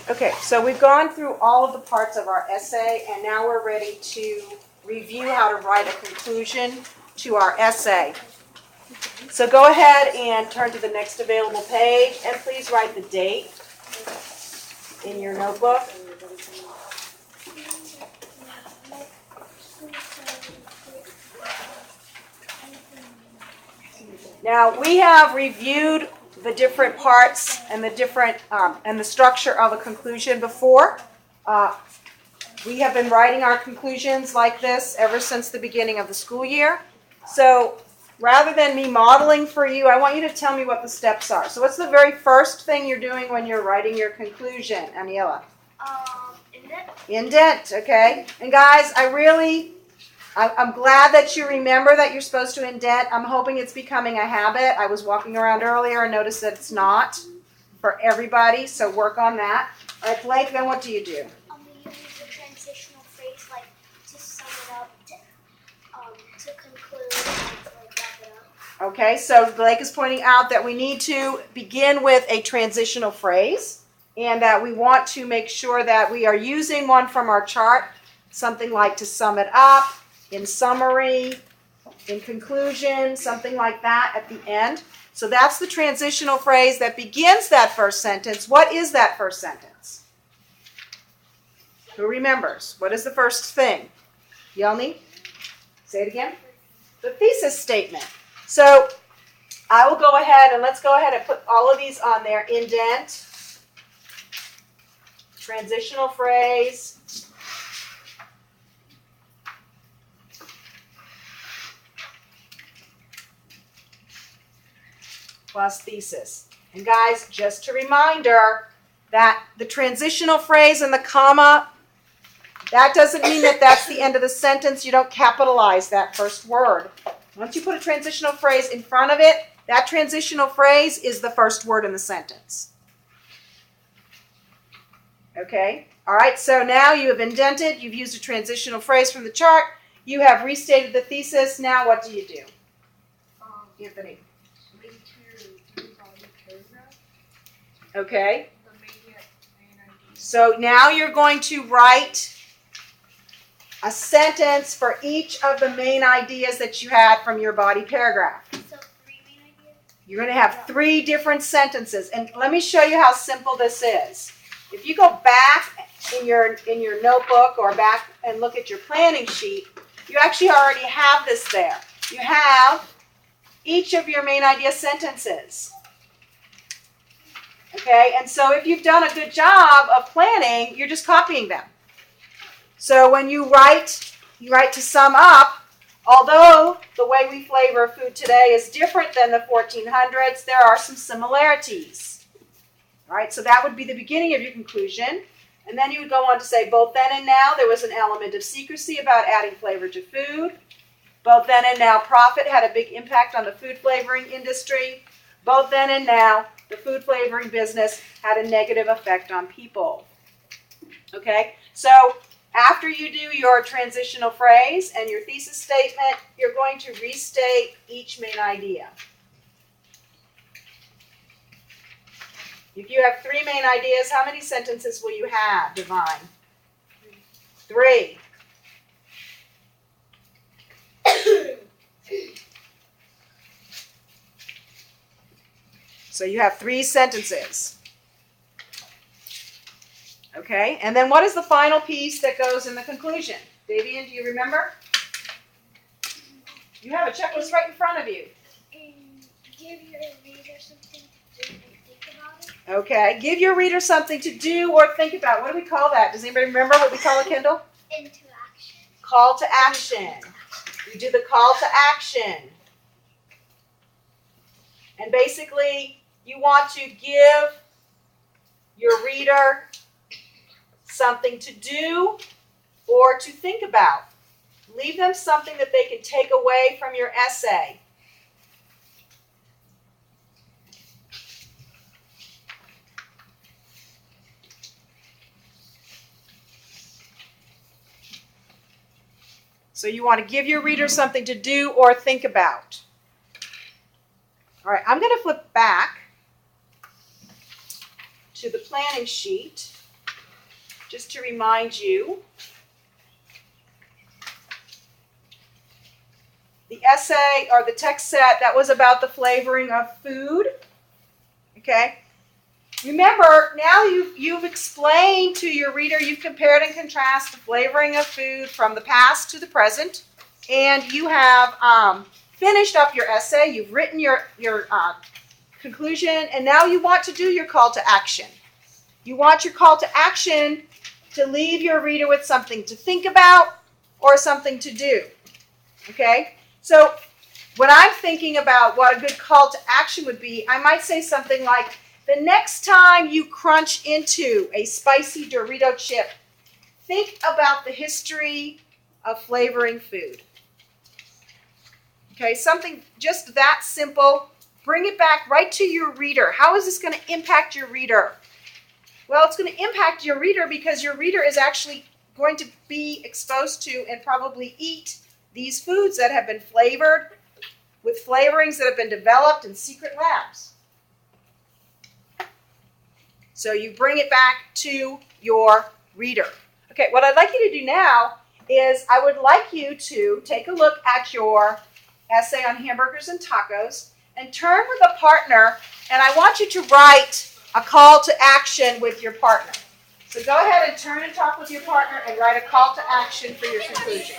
Okay, so we've gone through all of the parts of our essay, and now we're ready to review how to write a conclusion to our essay. So go ahead and turn to the next available page, and please write the date in your notebook. Now, we have reviewed the different parts and the different and the structure of a conclusion before. We have been writing our conclusions like this ever since the beginning of the school year. So rather than me modeling for you, I want you to tell me what the steps are. So what's the very first thing you're doing when you're writing your conclusion, Aniela? Indent. Indent, okay. And guys, I'm glad that you remember that you're supposed to indent. I'm hoping it's becoming a habit. I was walking around earlier and noticed that it's not for everybody, so work on that. All right, Blake, then what do you do? We use the transitional phrase like to sum it up, to conclude, and to wrap it up. Okay, so Blake is pointing out that we need to begin with a transitional phrase and that we want to make sure that we are using one from our chart, something like to sum it up, in summary, in conclusion, something like that at the end. So that's the transitional phrase that begins that first sentence. What is that first sentence? Who remembers? What is the first thing? Yelni? Say it again. The thesis statement. So I will go ahead and let's go ahead and put all of these on there. Indent, transitional phrase, plus thesis. And guys, just a reminder that the transitional phrase and the comma, that doesn't mean that that's the end of the sentence. You don't capitalize that first word. Once you put a transitional phrase in front of it, that transitional phrase is the first word in the sentence. Okay? All right, so now you have indented, you've used a transitional phrase from the chart, you have restated the thesis. Now what do you do? Anthony? Okay. So now you're going to write a sentence for each of the main ideas that you had from your body paragraph. So 3 main ideas? You're going to have 3 different sentences. And let me show you how simple this is. If you go back in your notebook or back and look at your planning sheet, you actually already have this there. You have each of your main idea sentences. Okay, and so if you've done a good job of planning, you're just copying them. So when you write to sum up, although the way we flavor food today is different than the 1400s, there are some similarities. All right, so that would be the beginning of your conclusion. And then you would go on to say, both then and now, there was an element of secrecy about adding flavor to food. Both then and now, profit had a big impact on the food flavoring industry. Both then and now, the food flavoring business had a negative effect on people. Okay, so after you do your transitional phrase and your thesis statement, you're going to restate each main idea. If you have 3 main ideas, how many sentences will you have, Divine? 3. So you have 3 sentences. Okay, and then what is the final piece that goes in the conclusion? Davian, do you remember? You have a checklist right in front of you. And give your reader something to do and think about it. Okay, give your reader something to do or think about. What do we call that? Does anybody remember what we call it, Kendall? Into action. Call to action. You do the call to action. And basically, you want to give your reader something to do or to think about. Leave them something that they can take away from your essay. So you want to give your reader something to do or think about. All right, I'm going to flip back to the planning sheet. just to remind you, the essay or the text set that was about the flavoring of food. Okay? Remember, now you've explained to your reader, you've compared and contrasted the flavoring of food from the past to the present, and you have finished up your essay, you've written your conclusion, and now you want to do your call to action. You want your call to action to leave your reader with something to think about or something to do. Okay? So when I'm thinking about what a good call to action would be, I might say something like, the next time you crunch into a spicy Dorito chip, think about the history of flavoring food. Okay, something just that simple. Bring it back right to your reader. How is this going to impact your reader? Well, it's going to impact your reader because your reader is actually going to be exposed to and probably eat these foods that have been flavored with flavorings that have been developed in secret labs. So you bring it back to your reader. Okay, what I'd like you to do now is I would like you to take a look at your essay on hamburgers and tacos and turn with a partner, and I want you to write a call to action with your partner. So go ahead and turn and talk with your partner and write a call to action for your conclusion.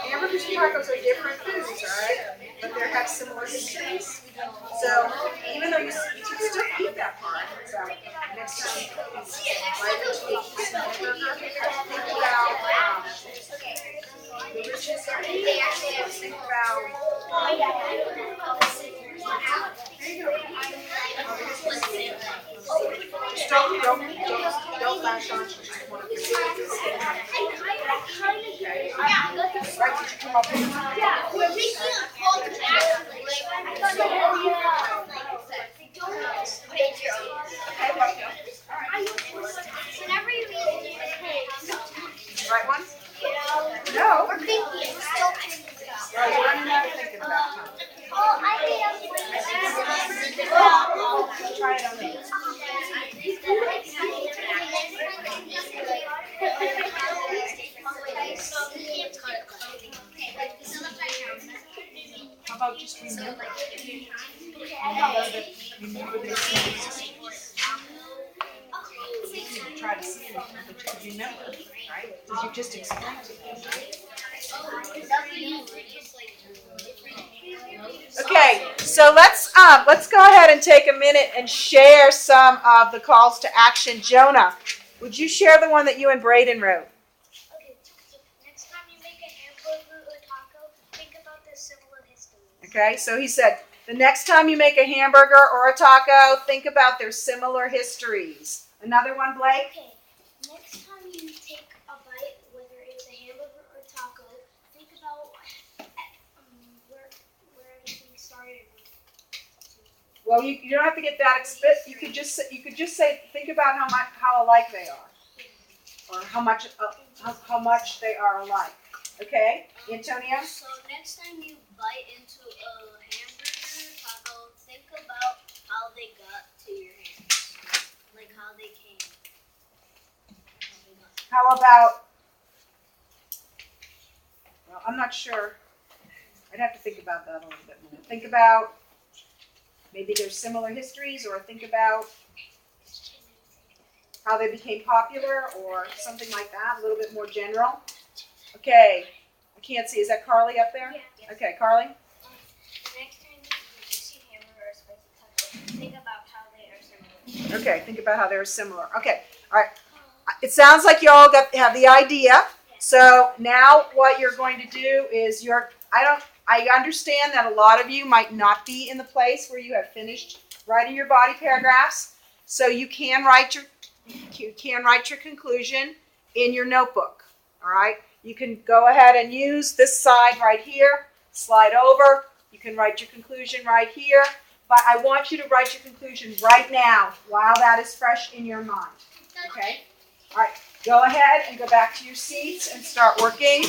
Hamburgers and tacos are different foods, all right? But they have similar histories. So even though you still eat that part, so next time you think about delicious. Think about. Just don't lash on. Just one of your right, did you come up with We're making a call to action. Whenever you read it, right one? No. we're thinking. Still thinking. Right, you're running out of thinking about it. Oh, I Try it on me. How about just remember? Remember this thing. You try to see it, but you could remember, right? Because you just explained to them, right? Okay, so let's go ahead and take a minute and share some of the calls to action. Jonah, would you share the one that you and Braden wrote? Okay, so next time you make a hamburger or taco, think about the similar history. Okay, so he said, the next time you make a hamburger or a taco, think about their similar histories. Another one, Blake? Okay, next time you take a bite, whether it's a hamburger or taco, think about where everything started. Well, you don't have to get that explicit. You could just say think about how alike they are, or how much they are alike. Okay, Antonio. So next time you bite into a hamburger taco, think about how they got to your hands, like how they came. How about? Well, I'm not sure. I'd have to think about that a little bit more. Think about maybe there's similar histories, or think about how they became popular, or something like that, a little bit more general. Okay, I can't see. Is that Carly up there? Yeah. Okay, Carly? The next time you see hamburger or spicy taco, think about how they are similar. Okay, think about how they're similar. Okay, all right. It sounds like you all have the idea. So now what you're going to do is I understand that a lot of you might not be in the place where you have finished writing your body paragraphs. So you can write your conclusion in your notebook. All right. You can go ahead and use this side right here. Slide over. You can write your conclusion right here. But I want you to write your conclusion right now while that is fresh in your mind. Okay? All right. Go ahead and go back to your seats and start working.